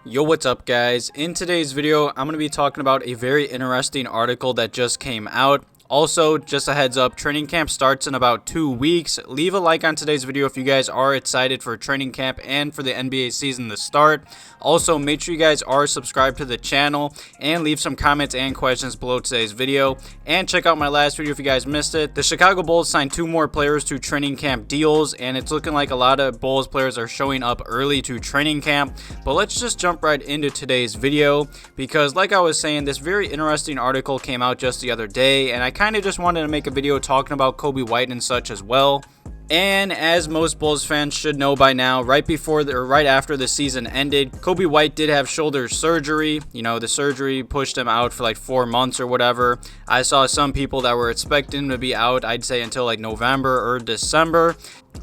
Yo, what's up guys? In today's video, I'm going to be talking about a very interesting article that just came out. Also, just a heads up, training camp starts in about 2 weeks. Leave a like on today's video if you guys are excited for training camp and for the NBA season to start. Also, make sure you guys are subscribed to the channel and leave some comments and questions below today's video. And check out my last video if you guys missed it. The Chicago Bulls signed 2 more players to training camp deals, and it's looking like a lot of Bulls players are showing up early to training camp. But let's just jump right into today's video because, like I was saying, this very interesting article came out just the other day, and I kind of just wanted to make a video talking about Coby White and such as well. And as most Bulls fans should know by now, right after the season ended, Coby White did have shoulder surgery. You know, the surgery pushed him out for like 4 months or whatever. I saw some people that were expecting him to be out, I'd say until like November or December.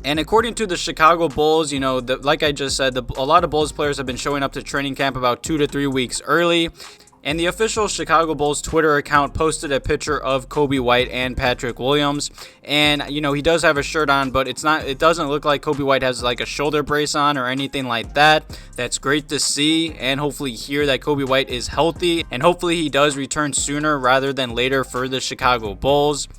And according to the Chicago Bulls, you know, like I just said, a lot of Bulls players have been showing up to training camp about 2 to 3 weeks early. And the official Chicago Bulls Twitter account posted a picture of Coby White and Patrick Williams. And, you know, he does have a shirt on, but it doesn't look like Coby White has like a shoulder brace on or anything like that. That's great to see and hopefully hear that Coby White is healthy. And hopefully he does return sooner rather than later for the Chicago Bulls.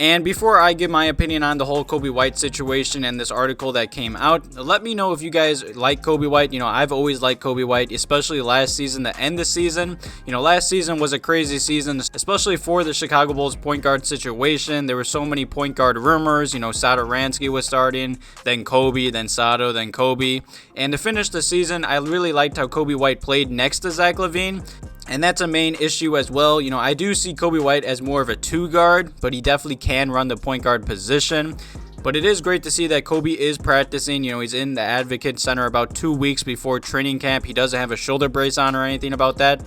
And before I give my opinion on the whole Coby White situation and this article that came out, let me know if you guys like Coby White. You know, I've always liked Coby White, especially last season to end the season. You know, last season was a crazy season, especially for the Chicago Bulls point guard situation. There were so many point guard rumors. You know, Satoransky was starting, then Coby, then Sato, then Coby. And to finish the season, I really liked how Coby White played next to Zach LaVine. And that's a main issue as well. You know, I do see Coby White as more of a 2 guard, but he definitely can run the point guard position. But it is great to see that Coby is practicing. You know, he's in the Advocate Center about 2 weeks before training camp. He doesn't have a shoulder brace on or anything about that.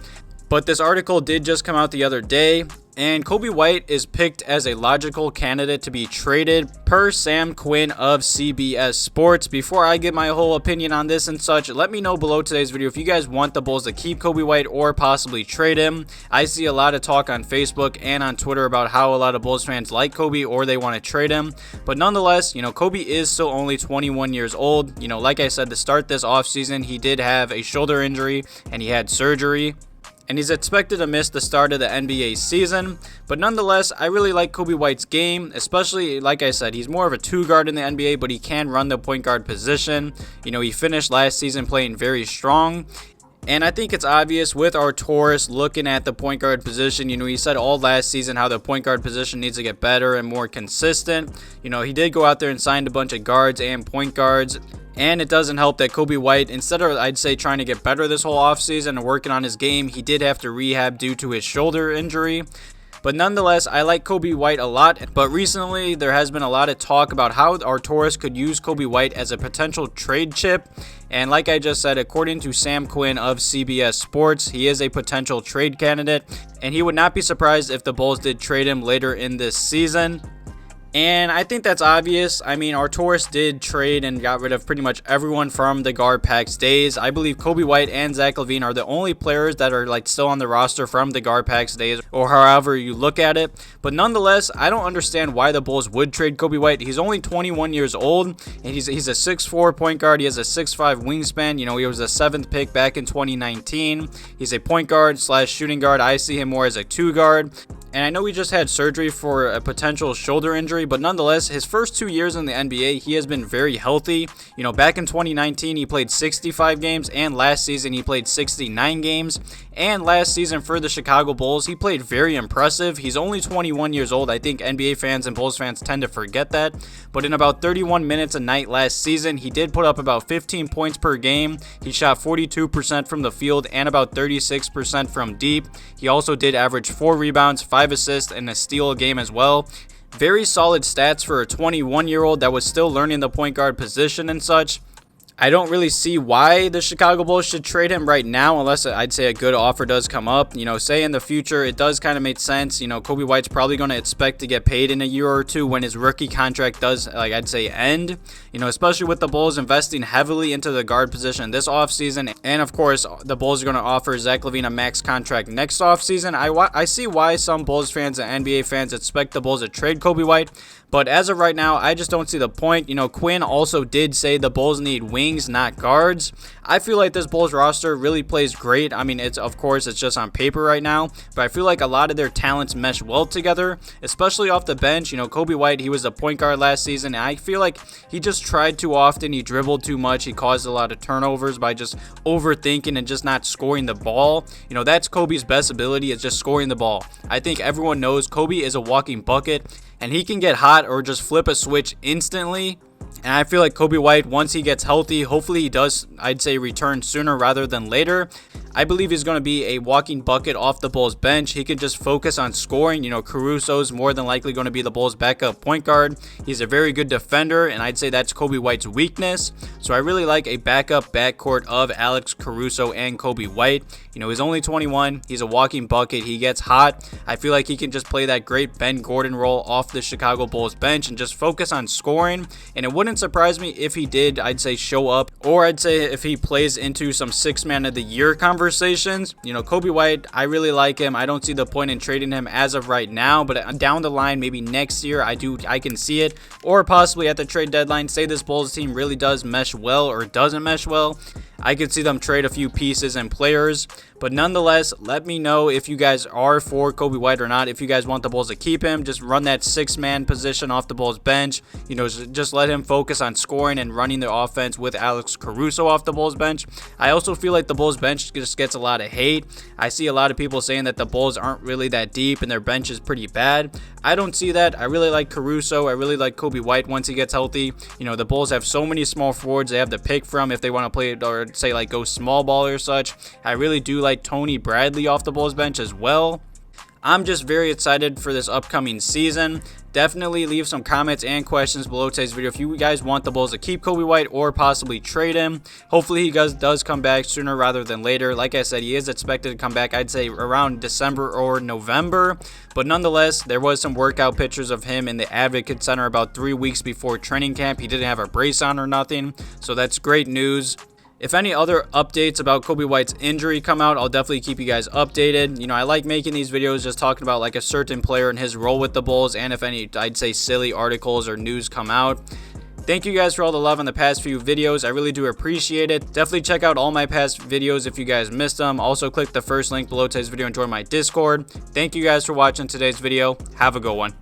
But this article did just come out the other day, and Coby White is picked as a logical candidate to be traded per Sam Quinn of CBS Sports. Before I give my whole opinion on this and such, let me know below today's video if you guys want the Bulls to keep Coby White or possibly trade him. I see a lot of talk on Facebook and on Twitter about how a lot of Bulls fans like Coby or they want to trade him. But nonetheless, you know, Coby is still only 21 years old. You know, like I said, to start this offseason, he did have a shoulder injury and he had surgery. And he's expected to miss the start of the NBA season. But nonetheless, I really like Coby White's game, especially, like I said, he's more of a 2 guard in the NBA, but he can run the point guard position. You know, he finished last season playing very strong. And I think it's obvious with Arturas looking at the point guard position. You know, he said all last season how the point guard position needs to get better and more consistent. You know, he did go out there and signed a bunch of guards and point guards. And it doesn't help that Coby White, instead of, I'd say, trying to get better this whole offseason and working on his game, he did have to rehab due to his shoulder injury. But nonetheless, I like Coby White a lot. But recently, there has been a lot of talk about how Arturas could use Coby White as a potential trade chip. And like I just said, according to Sam Quinn of CBS Sports, he is a potential trade candidate. And he would not be surprised if the Bulls did trade him later in this season. And I think that's obvious. I mean, Arturas did trade and got rid of pretty much everyone from the GarPax days. I believe Coby White and Zach LaVine are the only players that are like still on the roster from the GarPax days, or however you look at it. But nonetheless, I don't understand why the Bulls would trade Coby White. He's only 21 years old, and he's a 6'4" point guard. He has a 6'5" wingspan. You know, he was a 7th pick back in 2019. He's a point guard / shooting guard. I see him more as a 2 guard. And I know he just had surgery for a potential shoulder injury, but nonetheless, his first 2 years in the NBA, he has been very healthy. You know, back in 2019, he played 65 games, and last season, he played 69 games. And last season for the Chicago Bulls, he played very impressive. He's only 21 years old. I think NBA fans and Bulls fans tend to forget that. But in about 31 minutes a night last season, he did put up about 15 points per game. He shot 42% from the field and about 36% from deep. He also did average 4 rebounds, 5 assists, and a steal a game as well. Very solid stats for a 21-year-old that was still learning the point guard position and such. I don't really see why the Chicago Bulls should trade him right now, unless I'd say a good offer does come up. You know, say in the future, it does kind of make sense. You know, Coby White's probably going to expect to get paid in a year or two when his rookie contract does, like I'd say, end. You know, especially with the Bulls investing heavily into the guard position this offseason. And of course, the Bulls are going to offer Zach LaVine a max contract next offseason. I see why some Bulls fans and NBA fans expect the Bulls to trade Coby White. But as of right now, I just don't see the point. You know, Quinn also did say the Bulls need wings wings, not guards. I feel like this Bulls roster really plays great. I mean, of course it's just on paper right now, but I feel like a lot of their talents mesh well together, especially off the bench. You know, Coby White, he was a point guard last season, and I feel like he just tried too often. He dribbled too much. He caused a lot of turnovers by just overthinking and just not scoring the ball. You know, that's Coby's best ability, is just scoring the ball. I think everyone knows Coby is a walking bucket, and he can get hot or just flip a switch instantly. And I feel like Coby White, once he gets healthy, hopefully he does, I'd say, return sooner rather than later. I believe he's going to be a walking bucket off the Bulls bench. He can just focus on scoring. You know, Caruso's more than likely going to be the Bulls backup point guard. He's a very good defender, and I'd say that's Coby White's weakness. So I really like a backup backcourt of Alex, Caruso, and Coby White. You know, he's only 21. He's a walking bucket. He gets hot. I feel like he can just play that great Ben Gordon role off the Chicago Bulls bench and just focus on scoring. And it wouldn't surprise me if he did, I'd say, show up, or I'd say if he plays into some Sixth Man of the Year conversations. You know, Coby White, I really like him. I don't see the point in trading him as of right now, but down the line, maybe next year, I can see it, or possibly at the trade deadline. Say this Bulls team really does mesh well or doesn't mesh well, I could see them trade a few pieces and players. But nonetheless, let me know if you guys are for Coby White or not. If you guys want the Bulls to keep him, just run that six-man position off the Bulls bench. You know, just let him focus on scoring and running the offense with Alex Caruso off the Bulls bench. I also feel like the Bulls bench just gets a lot of hate. I see a lot of people saying that the Bulls aren't really that deep and their bench is pretty bad. I don't see that. I really like Caruso. I really like Coby White once he gets healthy. You know, the Bulls have so many small forwards they have to pick from if they want to play, or say like go small ball or such. I really do like Tony Bradley off the Bulls bench as well. I'm just very excited for this upcoming season. Definitely leave some comments and questions below today's video if you guys want the Bulls to keep Coby White or possibly trade him. Hopefully he does come back sooner rather than later. Like I said, he is expected to come back, I'd say, around December or November. But nonetheless, there was some workout pictures of him in the Advocate Center about 3 weeks before training camp. He didn't have a brace on or nothing, so that's great news. If any other updates about Coby White's injury come out, I'll definitely keep you guys updated. You know, I like making these videos just talking about like a certain player and his role with the Bulls, and if any, I'd say, silly articles or news come out. Thank you guys for all the love on the past few videos. I really do appreciate it. Definitely check out all my past videos if you guys missed them. Also, click the first link below today's video and join my Discord. Thank you guys for watching today's video. Have a good one.